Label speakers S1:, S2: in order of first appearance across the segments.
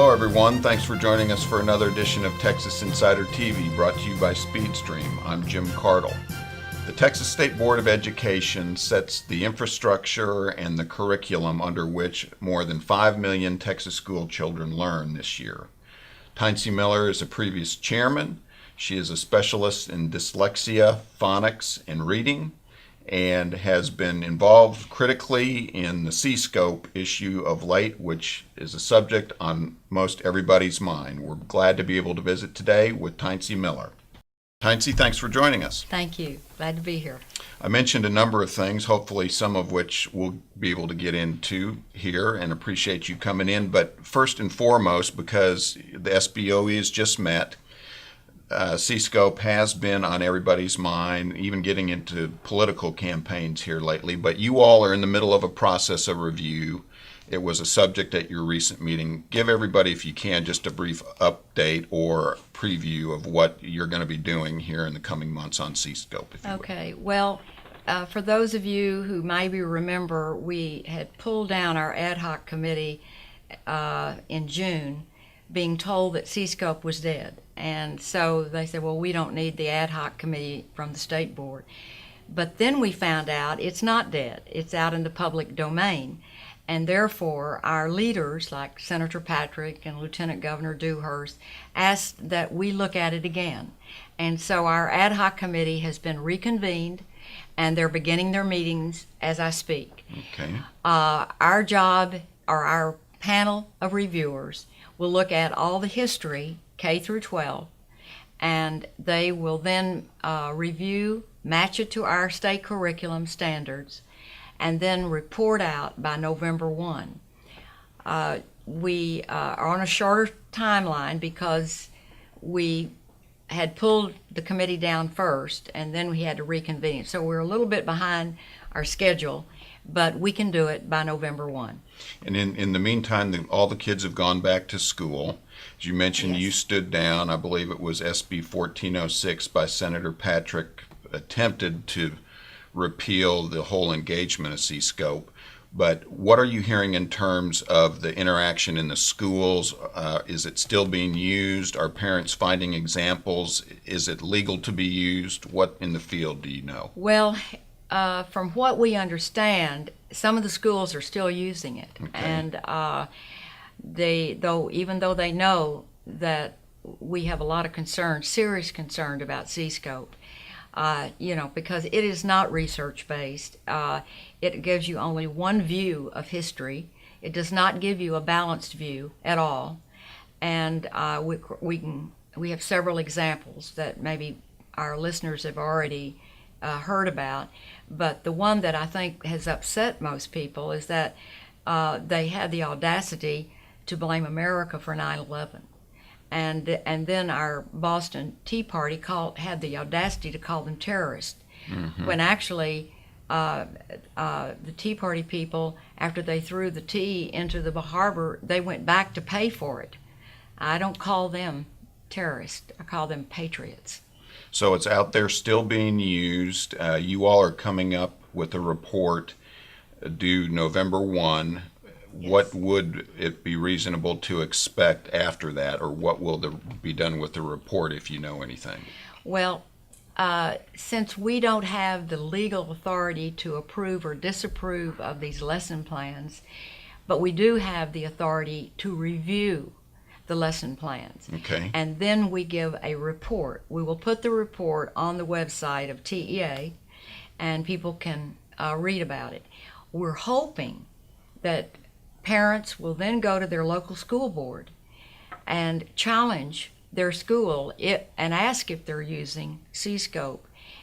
S1: Hello everyone, thanks for joining us for another edition of Texas Insider TV, brought to you by SpeedStream. I'm Jim Cardle. The Texas State Board of Education sets the infrastructure and the curriculum under which more than 5 million Texas school children learn this year. Tincy Miller is a previous chairman. She is a specialist in dyslexia, phonics, and reading, and has been involved critically in the CScope issue of late, which is a subject on most everybody's mind. We're glad to be able to visit today with Tincy Miller. Tincy, thanks for joining us.
S2: Thank you. Glad to be here.
S1: I mentioned a number of things, hopefully some of which we'll be able to get into here, and appreciate you coming in. But first and foremost, because the SBOE has just met, CScope has been on everybody's mind, even getting into political campaigns here lately. But you all are in the middle of a process of review. It was a subject at your recent meeting. Give everybody, if you can, just a brief update or preview of what you're going to be doing here in the coming months on CScope.
S2: Okay. Well, for those of you who maybe remember, we had pulled down our ad hoc committee in June, being told that CScope was dead. And so they said, well, we don't need the ad hoc committee from the state board. But then we found out it's not dead. It's out in the public domain. And therefore, our leaders, like Senator Patrick and Lieutenant Governor Dewhurst, asked that we look at it again. And so our ad hoc committee has been reconvened, and they're beginning their meetings as I speak.
S1: Okay.
S2: Our job, or our panel of reviewers, will look at all the history, K through 12, and they will then review, match it to our state curriculum standards, and then report out by November 1. We are on a shorter timeline because we had pulled the committee down first, and then we had to reconvene. So we're a little bit behind our schedule, but we can do it by November 1.
S1: And in the meantime, all the kids have gone back to school. As you mentioned,
S2: Yes.
S1: You stood down, I believe it was SB 1406 by Senator Patrick, attempted to repeal the whole engagement of CScope. But what are you hearing in terms of the interaction in the schools? Is it still being used? Are parents finding examples? Is it legal to be used? What in the field do you know?
S2: Well, from what we understand, some of the schools are still using it.
S1: Okay.
S2: And even though they know that we have a lot of concern, serious concern about CScope, because it is not research-based. It gives you only one view of history. It does not give you a balanced view at all. And we have several examples that maybe our listeners have already heard about. But the one that I think has upset most people is that they had the audacity to blame America for 9/11. And then our Boston Tea Party had the audacity to call them terrorists, when actually the Tea Party people, after they threw the tea into the harbor, they went back to pay for it. I don't call them terrorists. I call them patriots.
S1: So it's out there still being used. You all are coming up with a report due November 1.
S2: Yes.
S1: What would it be reasonable to expect after that, or what will be done with the report, if you know anything?
S2: Well, since we don't have the legal authority to approve or disapprove of these lesson plans, but we do have the authority to review the lesson plans.
S1: Okay.
S2: And then we give a report. We will put the report on the website of TEA, and people can read about it. We're hoping that parents will then go to their local school board and challenge their school and ask if they're using CScope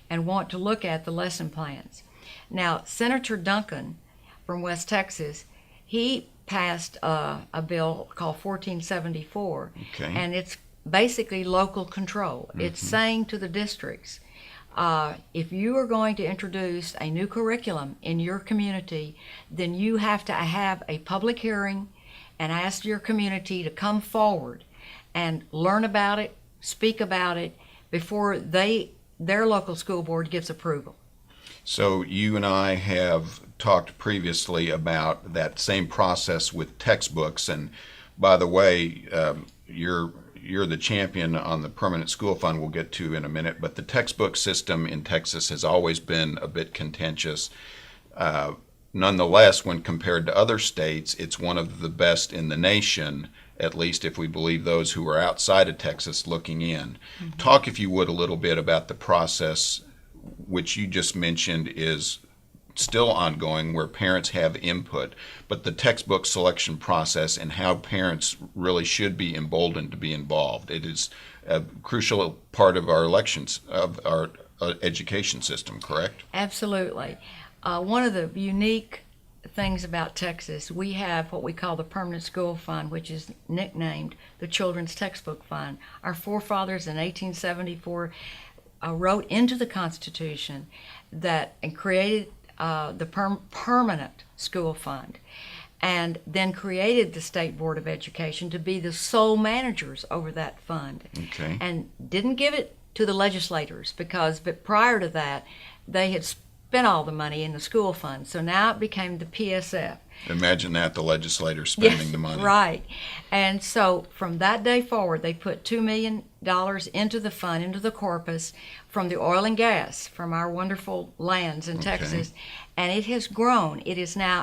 S2: and want to look at the lesson plans. Now, Senator Duncan from West Texas, he passed a bill called 1474,
S1: Okay.
S2: and it's basically local control. It's saying to the districts, if you are going to introduce a new curriculum in your community, then you have to have a public hearing and ask your community to come forward and learn about it, speak about it, before their local school board gives approval.
S1: So you and I have talked previously about that same process with textbooks, and By the way, you're the champion on the permanent school fund we'll get to in a minute, but the textbook system in Texas has always been a bit contentious. Nonetheless, when compared to other states, it's one of the best in the nation, at least if we believe those who are outside of Texas looking in. Mm-hmm. Talk, if you would, a little bit about the process, which you just mentioned is still ongoing, where parents have input, but the textbook selection process and how parents really should be emboldened to be involved. It is a crucial part of our elections, of our education system, correct?
S2: Absolutely. One of the unique things about Texas, we have what we call the Permanent School Fund, which is nicknamed the Children's Textbook Fund. Our forefathers in 1874 wrote into the Constitution that and created the permanent school fund, and then created the State Board of Education to be the sole managers over that fund.
S1: Okay.
S2: And didn't give it to the legislators but prior to that, they had spent all the money in the school fund. So now it became the PSF.
S1: Imagine that, the legislators spending the money.
S2: Right. And so from that day forward, they put $2 million into the fund, into the corpus, from the oil and gas, from our wonderful lands in Texas. And it has grown. It is now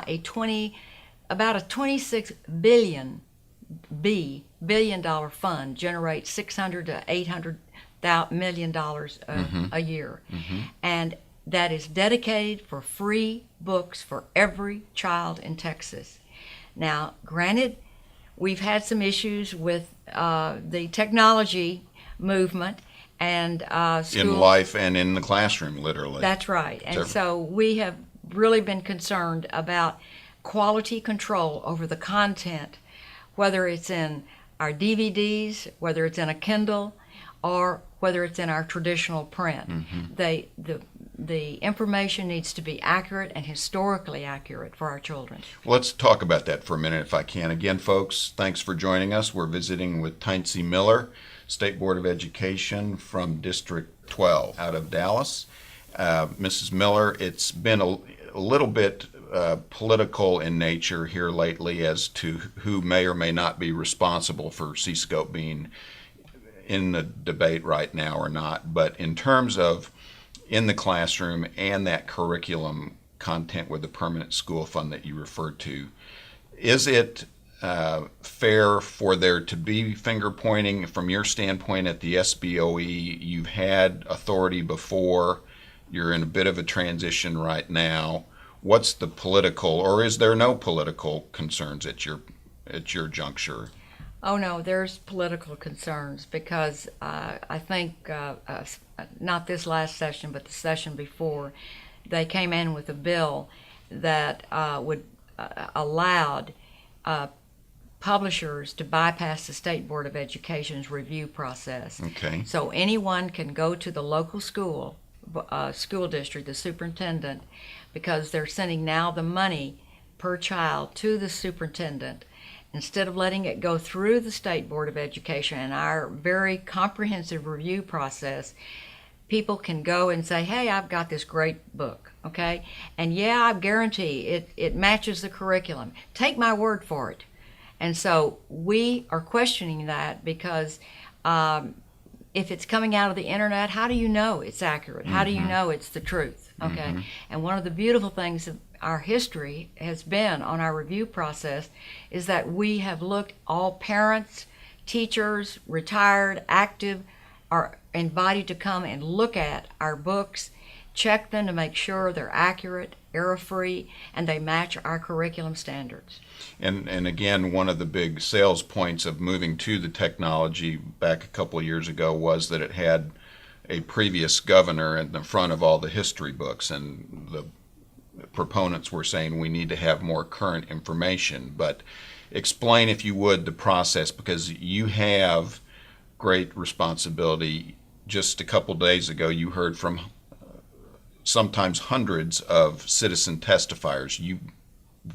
S2: about a $26 billion fund, generates $600 to $800 million a year. Mm-hmm. And that is dedicated for free books for every child in Texas. Now, granted, we've had some issues with the technology movement and
S1: in life and in the classroom, literally.
S2: That's right. And so we have really been concerned about quality control over the content, whether it's in our DVDs, whether it's in a Kindle, or whether it's in our traditional print. Mm-hmm. The information needs to be accurate and historically accurate for our children.
S1: Well, let's talk about that for a minute if I can. Again, folks, thanks for joining us. We're visiting with Tincy Miller, State Board of Education from District 12 out of Dallas. Mrs. Miller, it's been a little bit political in nature here lately as to who may or may not be responsible for CScope being in the debate right now or not. But in terms of in the classroom and that curriculum content with the permanent school fund that you referred to, is it fair for there to be finger pointing from your standpoint at the SBOE? You've had authority before. You're in a bit of a transition right now. What's the political, or is there no political concerns at your juncture?
S2: Oh no, there's political concerns because I think not this last session, but the session before, they came in with a bill that would allowed publishers to bypass the State Board of Education's review process.
S1: Okay.
S2: So anyone can go to the local school district, the superintendent, because they're sending now the money per child to the superintendent. Instead of letting it go through the State Board of Education and our very comprehensive review process, people can go and say, hey, I've got this great book, okay? And yeah, I guarantee it matches the curriculum. Take my word for it. And so we are questioning that because if it's coming out of the internet, how do you know it's accurate? How do you know it's the truth, okay? Mm-hmm. And one of the beautiful things of our history has been on our review process is that we have looked, all parents, teachers, retired, active, are invited to come and look at our books, check them to make sure they're accurate, error-free, and they match our curriculum standards.
S1: And again, one of the big sales points of moving to the technology back a couple of years ago was that it had a previous governor in the front of all the history books, and the proponents were saying we need to have more current information. But explain, if you would, the process, because you have great responsibility. Just a couple days ago, you heard from sometimes hundreds of citizen testifiers. You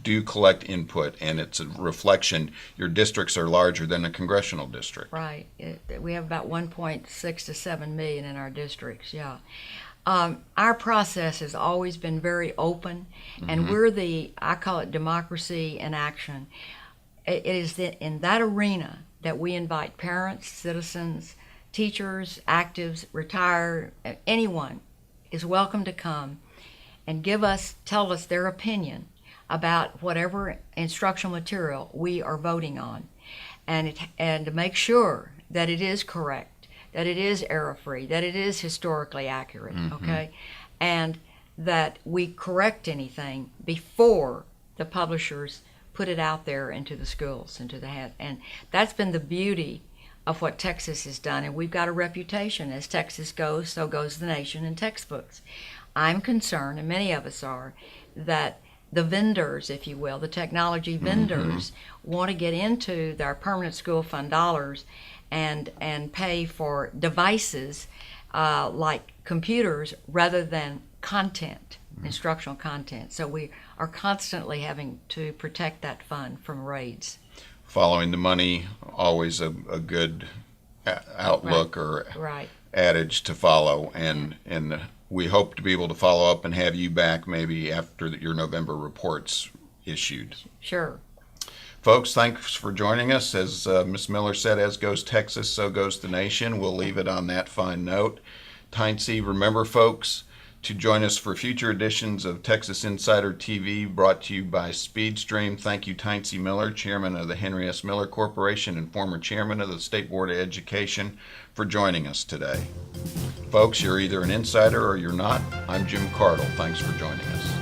S1: do collect input, and it's a reflection. Your districts are larger than a congressional district.
S2: Right. We have about 1.6 to 7 million in our districts, yeah. Our process has always been very open, and we're I call it democracy in action. it is in that arena that we invite parents, citizens, teachers, actives, retired, anyone is welcome to come and tell us their opinion about whatever instructional material we are voting on, and to make sure that it is correct, that it is error-free, that it is historically accurate, okay, and that we correct anything before the publishers put it out there into the schools, into the head. And that's been the beauty of what Texas has done, and we've got a reputation. As Texas goes, so goes the nation in textbooks. I'm concerned, and many of us are, that the vendors, if you will, the technology vendors, want to get into their permanent school fund dollars and pay for devices like computers rather than content, instructional content. So we are constantly having to protect that fund from raids.
S1: Following the money, always a good outlook or adage to follow, and we hope to be able to follow up and have you back maybe after your November report's issued.
S2: Sure.
S1: Folks, thanks for joining us. As Ms. Miller said, as goes Texas, so goes the nation. We'll leave it on that fine note. Tincy, remember, folks, to join us for future editions of Texas Insider TV, brought to you by Speedstream. Thank you, Tincy Miller, chairman of the Henry S. Miller Corporation and former chairman of the State Board of Education, for joining us today. Folks, you're either an insider or you're not. I'm Jim Cardle. Thanks for joining us.